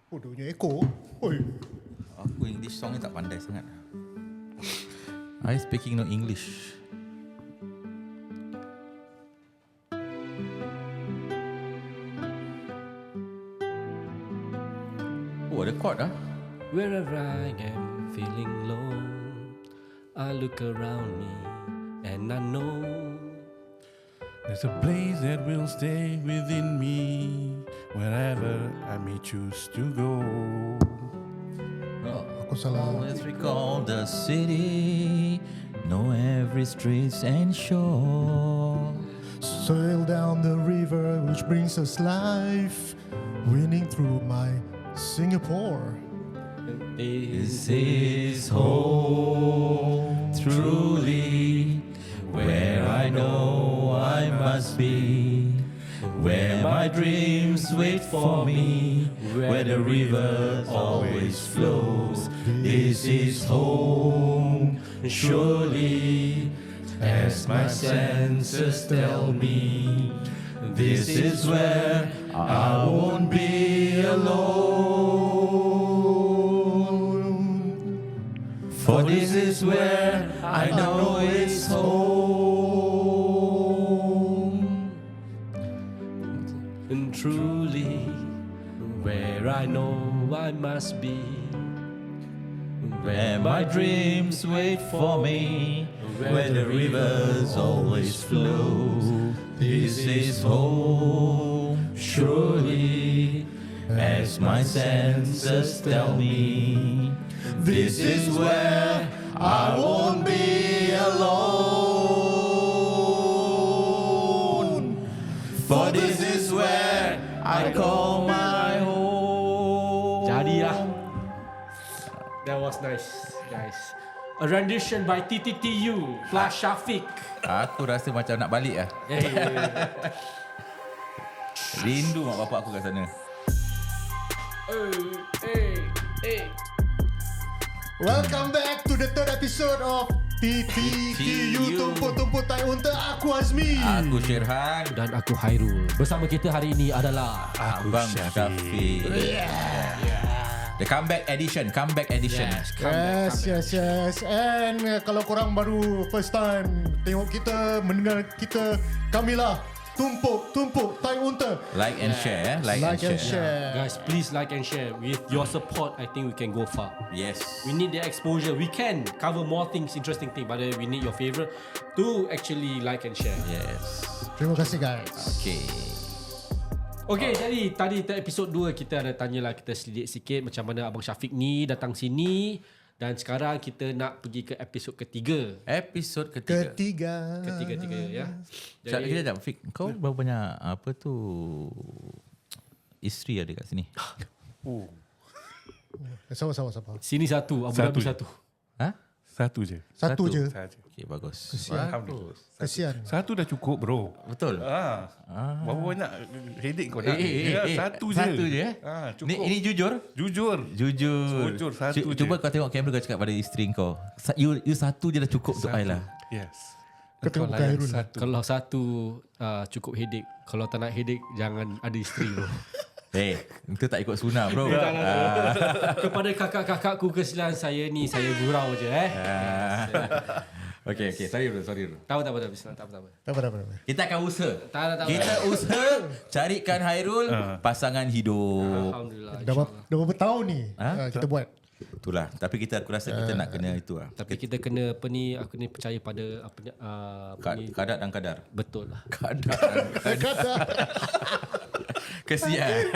Oh, dia punya echo. Oi. Aku English song ni tak pandai sangat. I speaking no English. Oh, ada chord ah. Wherever I am feeling low, I look around me and I know there's a place that will stay within me wherever I may choose to go. Aku salah. Always recall the city, know every street and shore. Sail down the river which brings us life, winning through my Singapore. This is home, truly, where I know I must be, where my dreams wait for me, where the river always flows. This is home, surely, as my senses tell me. This is where I won't be alone. For this is where I know it's home. and truly where I know I must be, Where my dreams wait for me, where the rivers always flow. This is home, surely, as my senses tell me. This is where I won't be alone. For this is where I call my home. Jadi lah. That was nice, guys. A rendition by TTTU plus Shafiq. Aku rasa macam nak balik lah. Rindu mak bapak aku kat sana. Welcome back to the third episode of TTTU Tumpuk-tumpuk tai unta. Aku Azmi. Aku Syirhan. Dan aku Hairul. Bersama kita hari ini adalah Abang Shafiq. The comeback edition. Yes. And kalau korang baru first time tengok kita, mendengar kita, kamilah Tumpuk tai unta. Like and share. Like and share. Guys, please like and share. With your support, I think we can go far. Yes. We need the exposure. We can cover more things, interesting things, but we need your favourite to actually like and share. Yes. Terima kasih guys. Okay, jadi tadi episod 2 kita ada tanyalah, kita selidik sikit macam mana Abang Shafiq ni datang sini. Dan sekarang kita nak pergi ke episod ketiga. Ketiga ya. Jadi kita jap Fik, kau berapa banyak apa tu isteri ada kat sini? Sama. Sini satu, Abu Dhabi satu. Ha? Satu je. Satu je. Okey, bagus. Kesian. Satu dah cukup bro. Betul. Berapa banyak headache kau nak? Satu je. Cukup. Ini jujur? Jujur, satu je. Cuba kau tengok kamera, kau cakap pada isteri kau. You satu je dah cukup untuk Ayla. Yes. Kau tengok muka Hairul. Kalau satu cukup headache. Kalau tak nak headache, jangan ada isteri bro. Itu tak ikut sunnah bro. Kepada kakak-kakakku kesilahan saya ni, saya gurau je Okay, sorry bro. Tak apa. Bismillah, tak apa. Kita akan usaha. Tak. Kita usaha carikan Hairul pasangan hidup. Alhamdulillah. Dah berapa tahun ni kita buat? Itulah. Tapi aku rasa kita nak kena itu lah. Tapi kita kena aku ni percaya pada Kadar dan kadar. betul lah. Kadar. Kesian.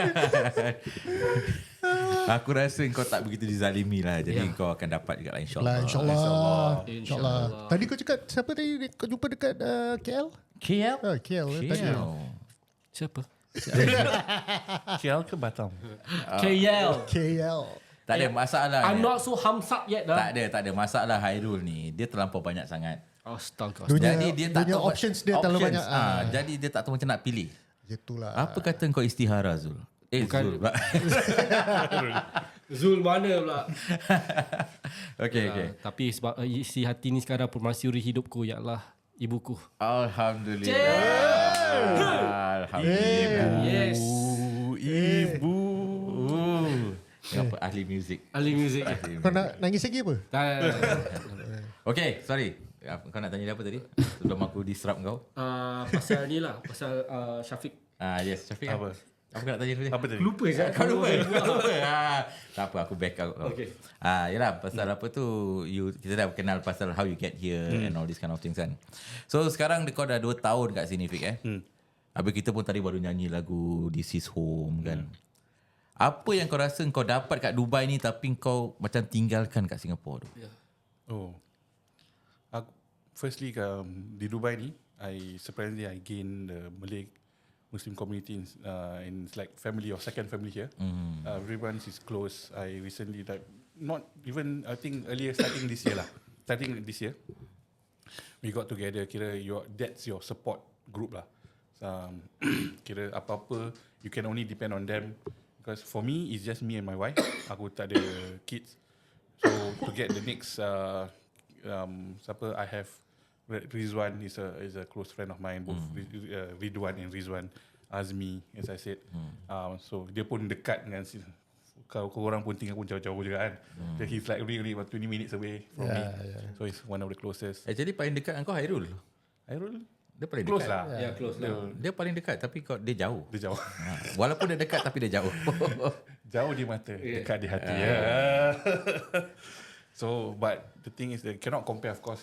Aku rasa kau tak begitu dizalimi lah. Jadi kau akan dapat juga lah, InsyaAllah. InsyaAllah. Tadi kau cakap siapa tadi kau jumpa dekat KL? KL? KL tadi. Siapa? KL ke Batam? KL. Tak ada masalah. I'm not so hamsap yet dah. Tak ada masalah. Hairul ni dia terlampau banyak sangat. Astaga. Jadi dia tak tahu options dia terlalu banyak. Jadi dia tak tahu macam nak pilih. Itulah. Apa kata kau istihara Zul? Bukan. Zul pula. Zul mana pula? Okay. Tapi sebab isi hati ni sekarang permasyuri hidupku, ya Allah, ibuku. Alhamdulillah. Alhamdulillah. Yes. Ibu. Apa ahli muzik. Ahli muzik. Kau nak nangis lagi apa? Okay, sorry. Kau nak tanya dia apa tadi? Sebelum aku disrupt kau. Pasal ni lah, pasal Shafiq. Yes, Shafiq. Apa? Apa kau nak tanya dia? Apa tadi? Lupa je. Kau lupa. Tak apa, aku back out kau. Okay. Yalah, pasal apa tu, kita dah kenal pasal how you get here and all this kind of things kan. So sekarang kau dah 2 tahun kat sini, Fik Habis kita pun tadi baru nyanyi lagu This Is Home kan. Apa yang kau rasa kau dapat kat Dubai ni tapi kau macam tinggalkan kat Singapore tu? Firstly, di Dubai ni, surprisingly I gain the Malay Muslim community in like family or second family here. Everyone is close. I recently not even, I think earlier starting this year, we got together. That's your support group lah. Kira apa-apa, you can only depend on them. Because for me, it's just me and my wife. Aku tak ada kids. So to get the next, siapa I have, Rizwan is a close friend of mine. Both Ridwan and Rizwan, Azmi, as I said. So dia pun dekat dengan kau orang pun tinggal pun jauh-jauh juga kan. So he's like really about 20 minutes away from me. So he's one of the closest. Actually paling dekat dengan kau Hairul. Dia paling Close dekat. lah. Ya, close lah. Dia paling dekat tapi dia jauh. Dia jauh. Walaupun dia dekat tapi dia jauh. Jauh di mata, dekat di hati. So, but the thing is, they cannot compare, of course,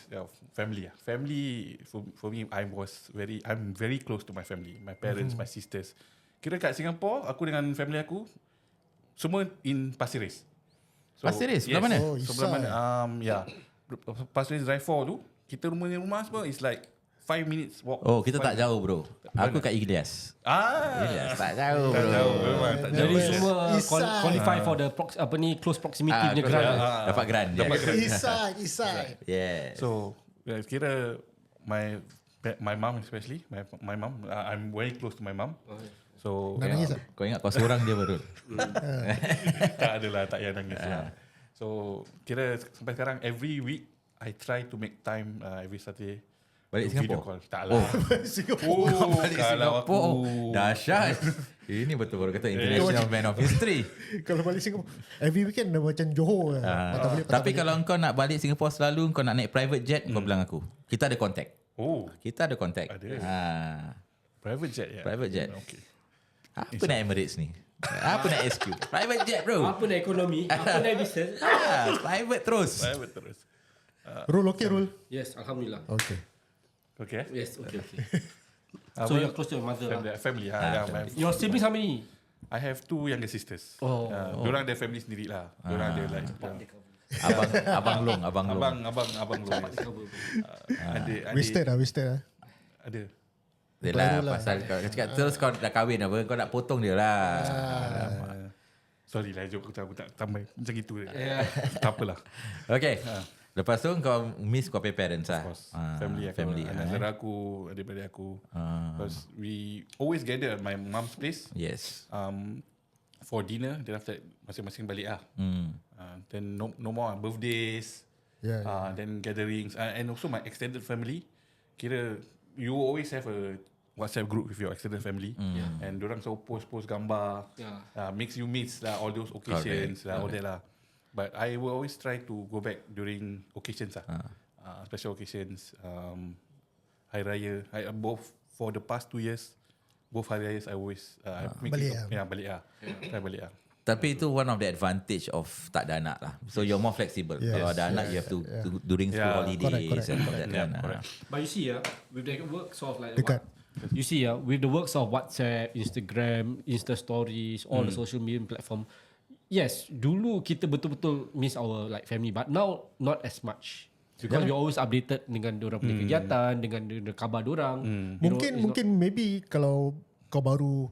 family. Family, for me, I'm very close to my family, my parents, my sisters. Kira kat Singapore, aku dengan family aku, semua in Pasir Ris. Pasir Ris? Sebelah mana? Sebelah mana? Pasir Ris Drive 4 tu, kita rumah semua is like 5 minutes walk. Oh, kita tak jauh bro. Aku kat Ilyas. Ilyas tak jauh bro. Jadi semua Eastside. qualify for the close proximity punya grant. Dapat grant. East side. Yeah. So, kira my mom especially, my mom, I'm very close to my mom. So, Nak nangis tak? Kau ingat kau seorang dia baru. tak adalah, tak payah nangis lah. So, kira sampai sekarang, every week, I try to make time every Saturday. Balik to video Singapore? call. Tak lah. Balik Singapore. Dahsyat. Ini betul baru kata International Man of History. Kalau balik Singapore, every weekend dah macam Johor. Tapi kalau kau nak balik Singapore selalu, kau nak naik private jet, kau bilang aku. Kita ada contact. Kita ada contact. Ada. Private jet ya? Private jet. Okay. Apa nak Emirates ni? Apa nak SQ? Private jet bro. Apa nak ekonomi? Apa nak business? Private terus. Private terus. Roll okay, roll. Yes, alhamdulillah. Okay. Okay. Yes, okay. So you're close to your mother lah. Family. Your siblings how many? I have 2 younger sisters. Diorang ada family sendiri lah. Diorang ada like Abang Long. abang Long. Wasted lah. Ada. Yelah, pasal kau cakap terus kau dah kahwin apa, kau nak potong dia lah. Sorry lah, joke aku tak tambah macam itu. Tak apalah. Okay. Lepas tu kau miss kau punya parents lah. Family. Saudara aku, adik-adik aku. Because we always gather at my mom's place. Yes. For dinner. Then after that, masing-masing balik lah. Then no more birthdays. Then gatherings. And also my extended family. Kira, you always have a WhatsApp group with your extended family. And diorang selalu post gambar. Makes you miss all those occasions. All that lah. But I will always try to go back during occasions special occasions, Hari Raya. Both for the past 2 years, both Hari Rayas I always balik balik. Tapi itu one of the advantage of tak ada anak lah. So you're more flexible. Yes, Kalau ada anak, you have to during school holidays correct. and all that kan. But you see, with the works of like Dekat. you see, with the works of WhatsApp, Instagram, Insta Stories, all the social media platform. Yes, dulu kita betul-betul miss our like family, but now not as much. Because we always updated dengan diorang punya kegiatan, dengan khabar diorang. Mungkin maybe kalau kau baru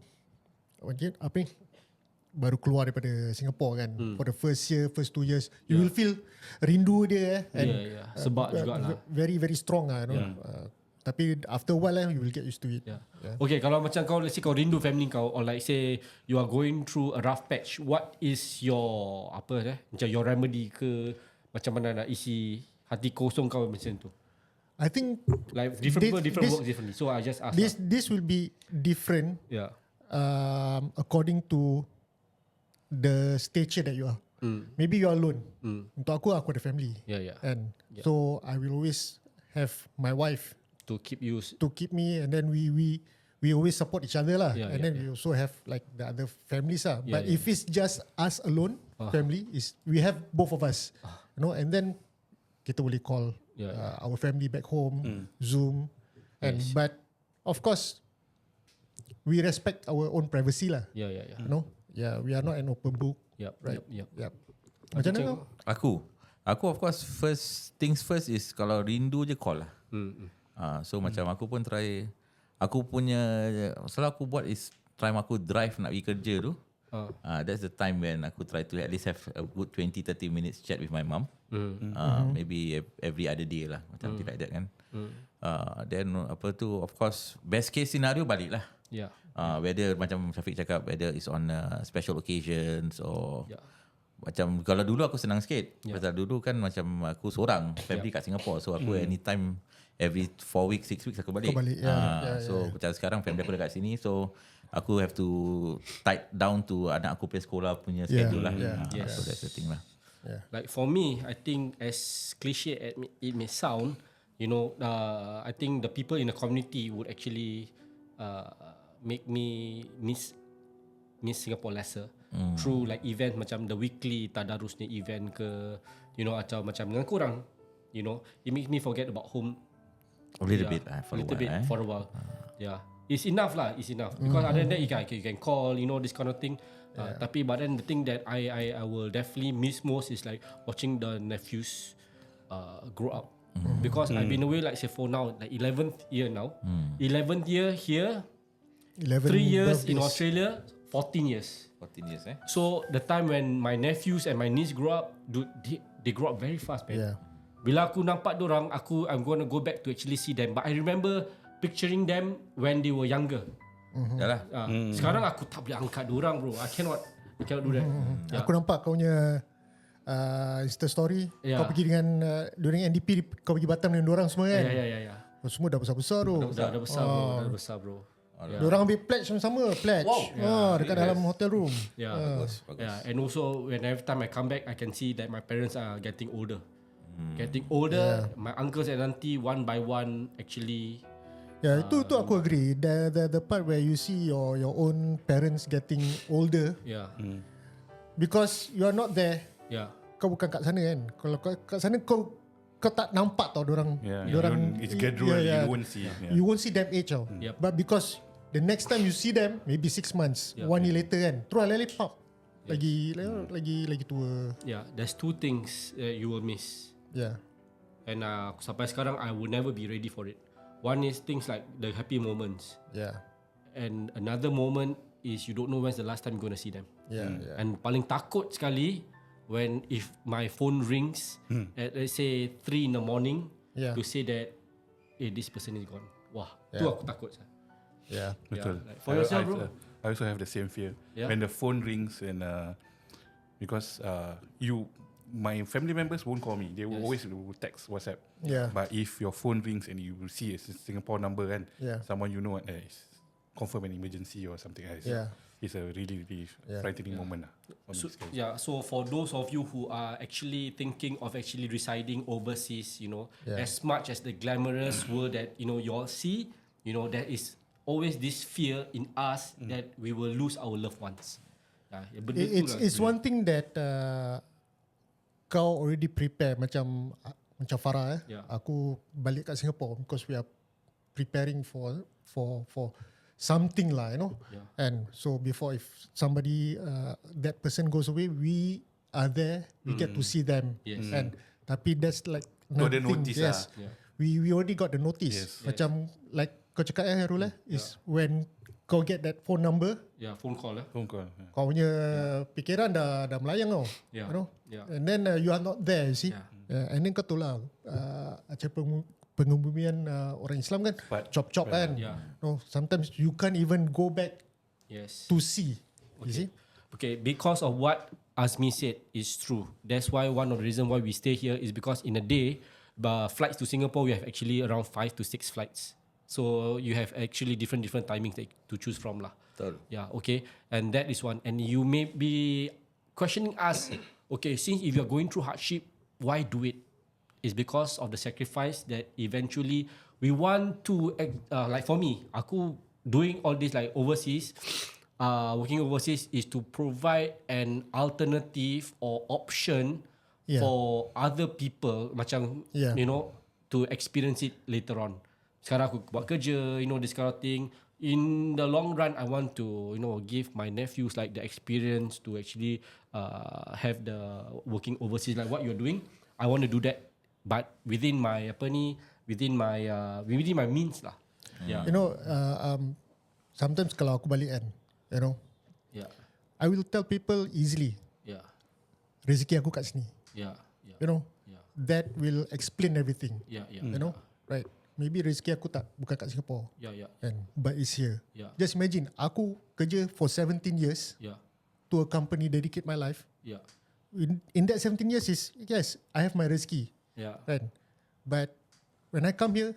baru keluar daripada Singapore kan, for the first 2 years, you will feel rindu dia and sebab jugalah very very strong lah, Tapi after a while you will get used to it. Yeah. Okay, kalau macam kau, let's say kau rindu family kau, or like say you are going through a rough patch, what is your macam your remedy ke, macam mana nak isi hati kosong kau macam tu? I think Like different people different work differently. So I just ask. this will be different Yeah. according to the stature that you are. Maybe you are alone. Untuk aku ada family. Yeah. And so I will always have my wife To keep you. to keep me, and then we always support each other lah. Yeah, And then we also have like the other families lah. But if it's just us alone, family is we have both of us, and then kita boleh call our family back home, Zoom, and but of course we respect our own privacy lah. Yeah. We are not an open book. Yep. Right. Yep. Macam mana kau? Aku of course first things first is kalau rindu je call lah. So macam aku pun try, aku punya selalu aku buat is time aku drive nak pergi kerja tu. That's the time when aku try to at least have a good 20-30 minutes chat with my mum. Maybe every other day lah, macam like that kan. Then apa tu, of course best case scenario balik lah. Yeah. Whether macam Shafiq cakap, whether it's on special occasions or macam kalau dulu aku senang sikit. Pasal dulu kan macam aku seorang, family kat Singapore. So aku anytime, every 4 weeks, 6 weeks aku balik. Kau balik, So macam sekarang family aku dekat sini. So aku have to tight down to anak aku punya sekolah punya schedule lah. So that's the thing lah. Like for me, I think as cliche as it may sound, I think the people in the community would actually make me miss Singapore lesser through like event macam the weekly tadarus ni event ke, atau macam dengan korang, it makes me forget about home A little bit lah, for a little while. bit for a while. Yeah, it's enough lah. It's enough because other than that you can call, this kind of thing. Tapi but then the thing that I will definitely miss most is like watching the nephews grow up. Because I've been away like say for now like 11th year now. 11th year here, 11 3 years in birthdays. Australia, 14 years. 14 years So the time when my nephews and my niece grow up, dude, they grow up very fast, man. Yeah. Bila aku nampak dorang, I'm going to go back to actually see them. But I remember picturing them when they were younger. Yalah. Sekarang aku tak boleh angkat dorang, bro. I cannot do that. Aku nampak kau punya Insta story. Kau pergi dengan during NDP, kau pergi Batam dengan dorang semua kan. Ya. Semua dah besar-besar tu. Dah besar, bro. Dah besar, bro. Diorang ambil pledge sama-sama. Pledge. Dekat dalam hotel room. Bagus. And also when every time I come back, I can see that my parents are getting older. Getting older, my uncles and auntie one by one actually. Itu aku agree. The part where you see your own parents getting older, because you are not there. Kau bukan kat sana kan. Kalau kau kat sana kau tak nampak tau dorang. It's gradual. You won't see. You won't see them age tau. But because the next time you see them, maybe 6 months, 1 year later kan, terus lele pop. Lagi tua. There's two things you will miss. And sampai sekarang I will never be ready for it. One is things like the happy moments. And another moment is you don't know when's the last time you're gonna see them. And paling takut sekali when if my phone rings at let's say 3 in the morning to say that this person is gone. Wah, tu aku takut. Betul. Like for yourself, bro. I also have the same fear when the phone rings and because my family members won't call me. They will always text, WhatsApp. But if your phone rings and you see it's a Singapore number and someone you know it's confirm an emergency or something else. It's a really, really frightening moment. So for those of you who are actually thinking of actually residing overseas, as much as the glamorous world that you all see, there is always this fear in us that we will lose our loved ones. It's one thing that kau already prepare macam Farah. Aku balik kat Singapore because we are preparing for something lah, And so before if somebody that person goes away, we are there, we get to see them. And tapi that's like nothing. Notice we already got the notice. Macam like kau cakap Harul is when kau get that phone number. Phone call. Kau punya fikiran dah melayang tau. And then you are not there, you see. And then kau tu lah pengebumian orang Islam kan, chop kan. No, sometimes you can't even go back to see. You see? Okay, because of what Azmi said is true. That's why one of the reasons why we stay here is because in a day, flights to Singapore, we have actually around 5 to 6 flights. So you have actually different timings to choose from lah. Yeah, okay. And that is one. And you may be questioning us, okay, since if you're going through hardship, why do it? It's because of the sacrifice that eventually we want to, like for me, aku doing all this like overseas, working overseas is to provide an alternative or option for other people, macam you know, to experience it later on. Sekarang aku buat kerja, you know, this kind of thing. In the long run, I want to, you know, give my nephews like the experience to actually have the working overseas like what you're doing. I want to do that, but within my within my means lah. Yeah. You know, sometimes kalau aku balik kan, you know, I will tell people easily, rezeki aku kat sini. You know, that will explain everything. You know, right? Maybe rezeki aku bukan kat Singapore. And but it's here. Just imagine, aku kerja for 17 years to a company, dedicate my life. In that 17 years is, yes, I have my rezeki. Right? But when I come here,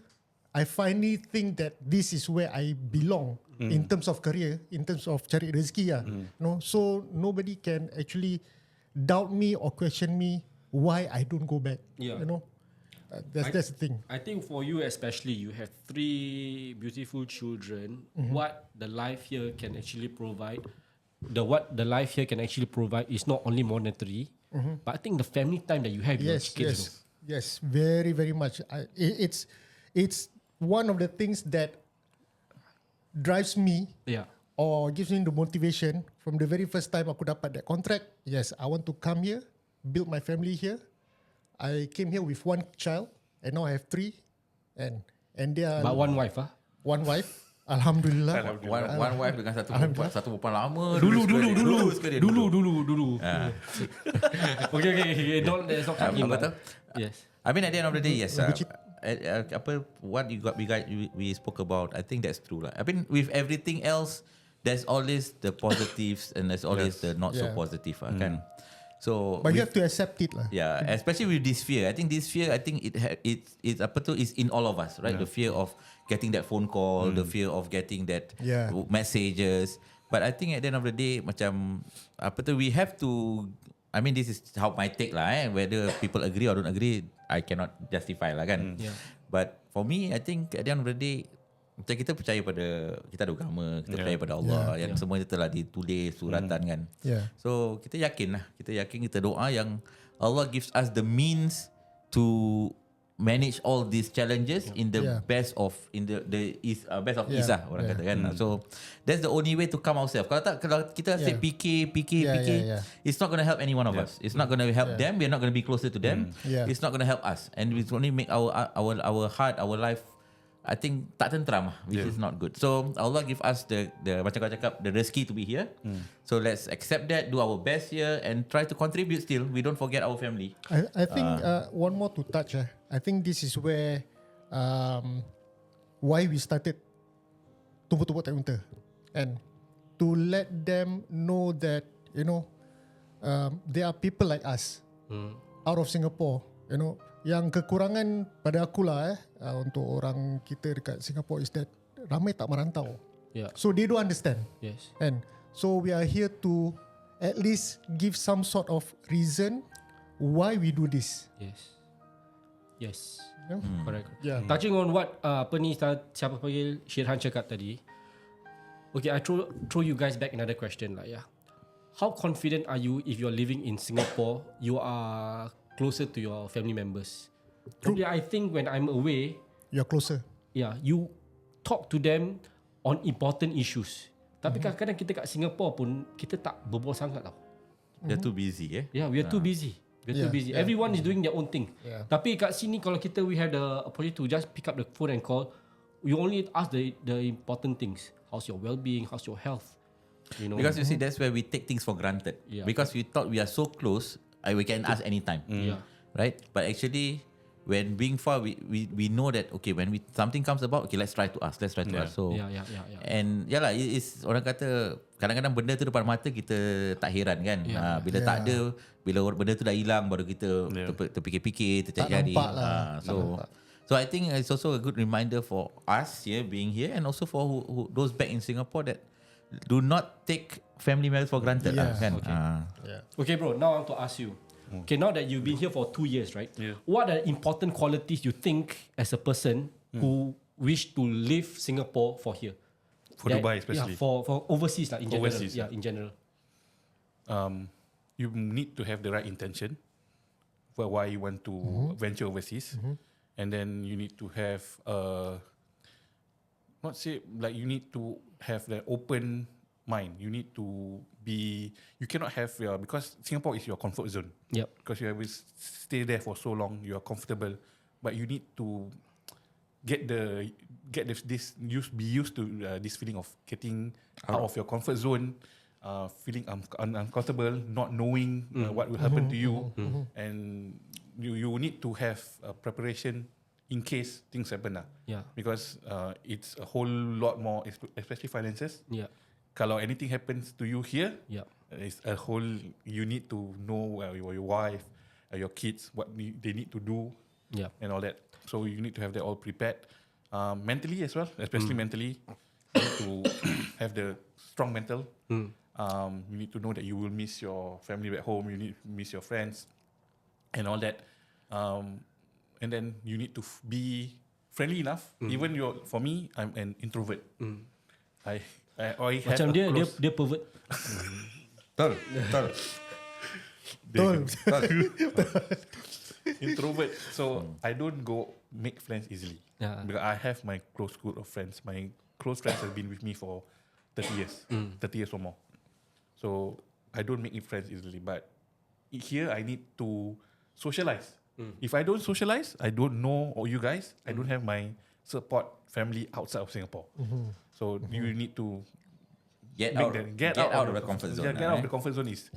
I finally think that this is where I belong in terms of career, in terms of cari rezeki No, so nobody can actually doubt me or question me why I don't go back. You know, that's the thing. I think for you especially, you have 3 beautiful children. What the life here can actually provide, what the life here can actually provide is not only monetary, but I think the family time that you have with your kids. Yes, very, very much. It's one of the things that drives me or gives me the motivation from the very first time aku dapat that contract. Yes, I want to come here, build my family here. I came here with 1 child and now I have 3 and they are but 1 wife one wife. Alhamdulillah. One wife dengan satu perempuan lama. Dulu. Okay. Don't talking about. Yes. I mean, at the end of the day, yes. What we spoke about, I think that's true lah. I mean, with everything else, there's always the positives and there's always the not so positive, kan? So, but you have to accept it lah. Yeah, especially with this fear. I think this fear, it's in all of us, right? The fear of getting that phone call, the fear of getting that messages. But I think at the end of the day, macam we have to. I mean, this is how my take lah. Whether people agree or don't agree, I cannot justify lah, kan? But for me, I think at the end of the day, macam kita percaya pada, kita ada agama, kita percaya pada Allah yang semua itu telah ditulis suratan kan. So kita yakin lah, kita doa yang Allah gives us the means to manage all these challenges in the best of best of ease lah orang kata kan. So that's the only way to come ourselves. Kalau kita say PK, it's not going to help any one of us. It's not going to help them. We're not going to be closer to them. It's not going to help us, and it's only make our heart, our life, I think tak tentram, which is not good. So Allah give us the macam kau cakap, the rezeki to be here. So let's accept that, do our best here, and try to contribute still. We don't forget our family. I think one more to touch. I think this is where why we started Tumpuk-Tumpuk Tak Unta, and to let them know that there are people like us out of Singapore, yang kekurangan pada akulah untuk orang kita dekat Singapore is that ramai tak merantau. So they don't understand. And so we are here to at least give some sort of reason why we do this. Yes. Correct. Touching on what siapa panggil Shirhan cakap tadi. Okay, I throw you guys back another question lah. How confident are you if you're living in Singapore, you are closer to your family members? Probably I think when I'm away, you're closer. You talk to them on important issues. Tapi kadang-kadang kita kat Singapore pun kita tak berbual sangat tau. They're too busy. We are too busy. Too busy. Everyone is doing their own thing. Tapi kat sini kalau we have the opportunity to just pick up the phone and call, we only ask the important things. How's your well-being? How's your health? Because you see, that's where we take things for granted. Because we thought we are so close, we can ask anytime. Right? But actually, when being far, we know that okay, when something comes about, okay, let's try to us. So and yalah, it's orang kata kadang-kadang benda tu depan mata kita tak heran kan. Bila tak ada, bila benda tu dah hilang, baru kita terfikir-fikir, tercari. So I think it's also a good reminder for us here being here, and also for who those back in Singapore that do not take family members for granted. Kan? Okay, bro. Now I want to ask you. Okay, now that you've been here for 2 years, right? What are important qualities you think as a person who wish to leave Singapore for here? For Dubai especially. For overseas in general. Overseas, in general. You need to have the right intention for why you want to venture overseas, and then you need to have not say like you need to have the open mind. You need to be. You cannot have because Singapore is your comfort zone. Yep. Because you have stay there for so long, you are comfortable, but you need to be used to this feeling of getting out of your comfort zone, feeling uncomfortable, not knowing what will happen to you, and you need to have a preparation in case things happen. Because it's a whole lot more, especially finances. Kalau anything happens to you here, it's a whole. You need to know your wife, your kids, what they need to do, and all that. So you need to have that all prepared, mentally as well, especially mentally. You need to have the strong mental. You need to know that you will miss your family back home. You need to miss your friends, and all that. And then you need to be friendly enough. Even for me, I'm an introvert. I Macam dia pervert. Betul. Introvert. So I don't go make friends easily. Because I have my close group of friends. My close friends have been with me for 30 years. 30 years or more. So I don't make friends easily. But here I need to socialize. If I don't socialize, I don't know you guys. I don't have my support family outside of Singapore. So you need to get out of the comfort zone. Get out of the comfort zone is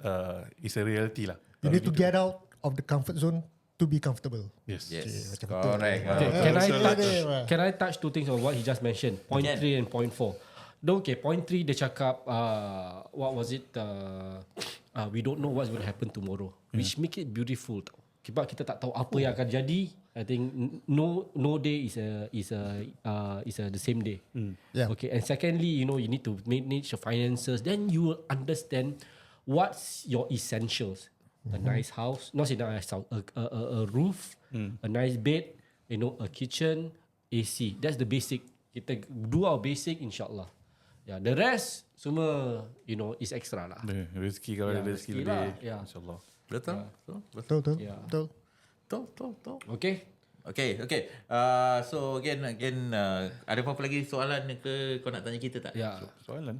a reality lah. You need to get out of the comfort zone to be comfortable. Yes. Correct. Okay, can I touch two things on what he just mentioned? Point 3 and point 4. Okay, point 3 dia cakap what was it? We don't know what's going to happen tomorrow, which make it beautiful. Sebab kita tak tahu apa yang akan jadi. I think no day is the same day. Okay, and secondly, you need to manage your finances. Then you will understand what's your essentials. A nice house, not say nice house, a roof, a nice bed, a kitchen, AC. That's the basic. Kita do our basic, insyaAllah. Yeah, the rest semua is extra lah. Rezeki kalau ada rezeki lebih, insyaAllah. Betul. Okay. So again, ada apa-apa lagi soalan ke kau nak tanya kita tak? Soalan.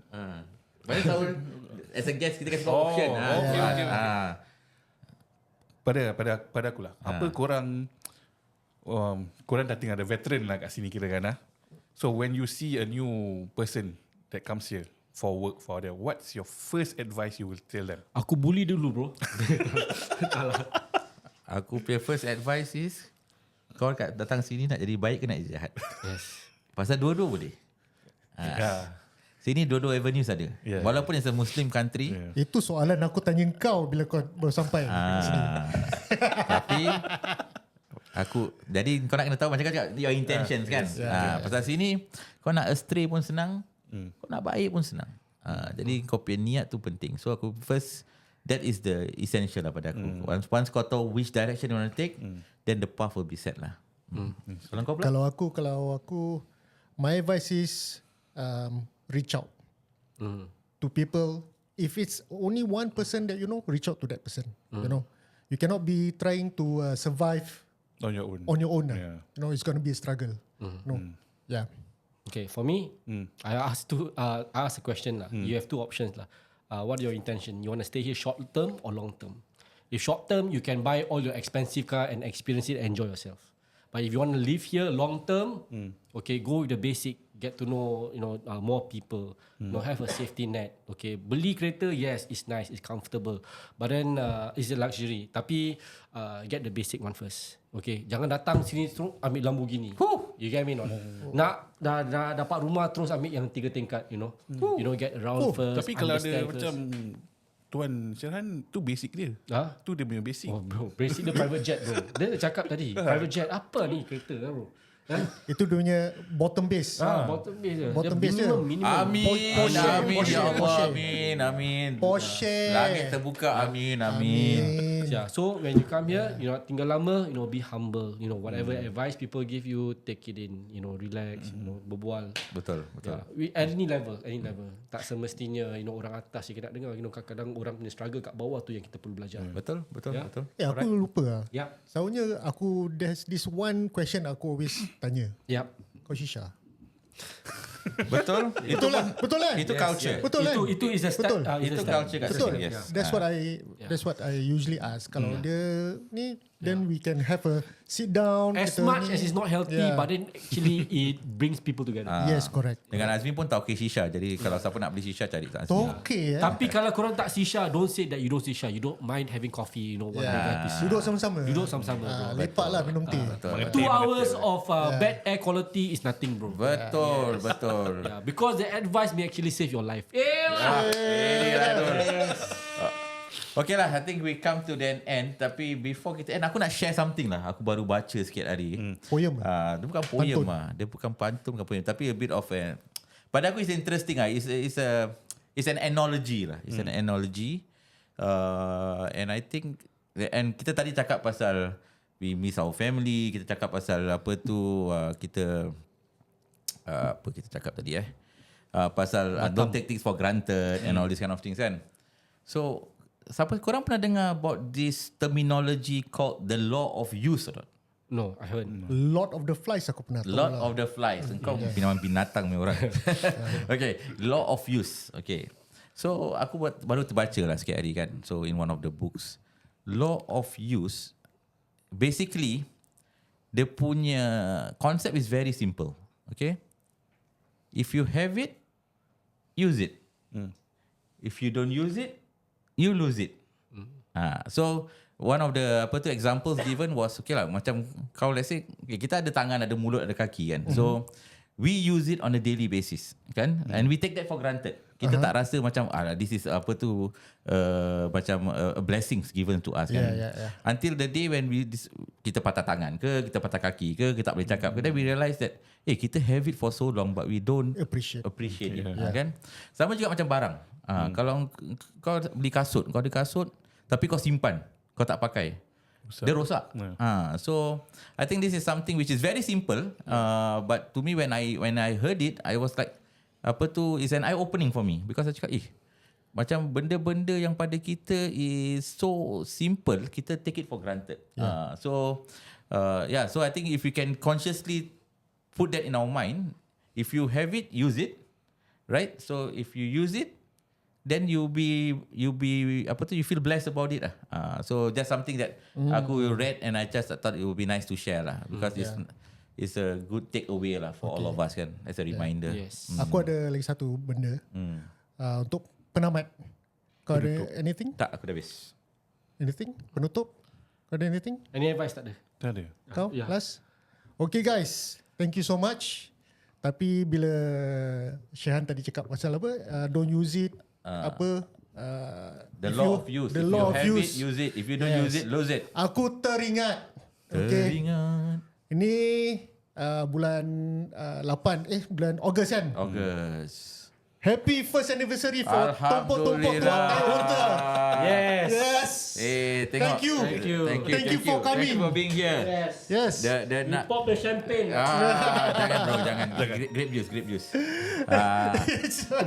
Mana tahu as a guest kita kasi kau option. Okay. Pada aku lah. Apa korang dah tinggal ada veteran lah kat sini kira-kira. So when you see a new person that comes here for work for them, what's your first advice you will tell them? Aku bully dulu, bro. Aku punya first advice is kau datang sini nak jadi baik ke nak jadi jahat? Yes. Pasal dua-dua boleh. Sini dua-dua avenues ada. Walaupun it's a Muslim country. Itu soalan aku tanya kau bila kau baru sampai sini. Tapi jadi kau nak kena tahu macam cakap your intentions kan. Pasal sini kau nak astray pun senang, kau nak baik pun senang. Jadi kau punya niat tu penting. So aku first, that is the essential lah pada aku. Once kau tahu which direction you want to take, then the path will be set lah. Kalau aku my advice is reach out to people. If it's only one person that reach out to that person. You cannot be trying to survive on your own. It's going to be a struggle. Okay, for me, I ask a question lah. You have two options lah. What are your intention? You want to stay here short term or long term? If short term, you can buy all your expensive car and experience it and enjoy yourself. But if you want to live here long term, okay, go with the basic. get to know more people, have a safety net. Okay, beli kereta, yes, it's nice, it's comfortable, but then it's a luxury. Tapi get the basic one first. Okay, jangan datang sini terus ambil Lamborghini. You get me not? Nak dah dapat rumah terus ambil yang 3 tingkat, get around first. Tapi kalau ada understand macam Tuan Syarhan, tu basic dia. Tu dia punya basic. Oh bro, basic dia private jet bro. Dia cakap tadi, private jet apa ni kereta bro? Itu dia punya bottom base. Bottom base je. Bottom base je. Amin. Amin. Ya Allah. Amin. Porsche. Langit terbuka. Amin. Yeah, so when you come here, tinggal lama, be humble. Whatever advice people give you, take it in. Relax. Berbual. Betul. Yeah, any level. Tak semestinya orang atas yang kita nak dengar. Kadang-kadang orang punya struggle kat bawah tu yang kita perlu belajar. Betul. Aku lupa lah. Yeah. Selalunya there's this one question aku always tanya. Yep. Kau shisha? Betul. Betul lah. Itu culture. Betul kan? Itu is a Betul. Itu culture kat Betul. sini. Yes. That's what I usually ask. Kalau dia ni, then we can have a sit down. As much as it's not healthy, but then actually it brings people together. Yes, correct. Dengan Azmi pun tauke shisha. Jadi kalau siapa nak beli shisha, cari kat Azmi. Okay. Tapi kalau korang tak shisha, don't say that you don't shisha. You don't mind having coffee, Duduk sama-sama. Duduk sama-sama, bro. Lepak lah minum teh. 2 hours of bad air quality is nothing, bro. Betul. Yeah, because the advice may actually save your life. Okay lah, I think we come to the end. Tapi before kita end, aku nak share something lah. Aku baru baca sikit hari. Poem. Dia bukan poem lah. Dia bukan pantun, bukan poem. Tapi a bit of pada aku it's interesting lah. It's an analogy lah. It's an analogy. And I think, and kita tadi cakap pasal we miss our family. Kita cakap pasal apa tu, apa kita cakap tadi pasal don't take things for granted and all these kind of things kan. So siapa korang pernah dengar about this terminology called the law of use or not? No, I heard. Lord of the Flies aku pernah tahu Lord lah. of the Flies. Engkau binatang ni orang. Okay, law of use. Okay, so aku baru terbaca lah sikit hari kan. So in one of the books, law of use, basically dia punya concept is very simple. Okay, if you have it, use it. If you don't use it, you lose it. So one of the examples given was, okay lah, macam kau let's say, okay, kita ada tangan, ada mulut, ada kaki kan. So we use it on a daily basis kan, and we take that for granted. Kita tak rasa macam this is macam a blessings given to us kan. Until the day when kita patah tangan ke, kita patah kaki ke, kita tak boleh cakap ke, then we realise that kita have it for so long but we don't appreciate it kan. Sama juga macam barang. Kalau kau beli kasut, kau ada kasut tapi kau simpan, kau tak pakai, dia rosak. So I think this is something which is very simple, but to me when I heard it, I was like, is an eye opening for me, because I cakap macam benda-benda yang pada kita is so simple, kita take it for granted. So I think if we can consciously put that in our mind, if you have it, use it, right? So if you use it, then you feel blessed about it. So that's something that aku read and I just thought it would be nice to share lah, because it's a good takeaway lah for all of us kan, as a reminder. Yes. Aku ada lagi satu benda untuk penamat. Kau ada anything? Tak, aku dah habis. Anything? Penutup? Kau ada anything? Any advice tak ada? Tak ada. Kau? Last? Okay guys, thank you so much. Tapi bila Syahan tadi cakap pasal apa, don't use it, the law of use. The if law you of have use. it, use it. If you don't use it, lose it. Aku teringat. Okay. Ini bulan 8 bulan Ogos kan? Ogos. Happy first anniversary for Tompok-Tompok Alhamdulillah. Yes. Thank you. Thank you for coming. Thank you for being here. Yes. The You pop the champagne. jangan bro, jangan. Grape juice.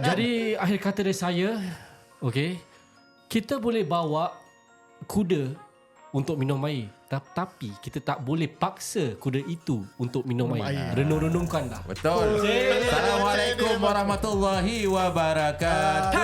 Jadi akhir kata dari saya, okay, kita boleh bawa kuda untuk minum air, tapi kita tak boleh paksa kuda itu untuk minum air. Renung-renungkanlah. Betul. Assalamualaikum warahmatullahi wabarakatuh.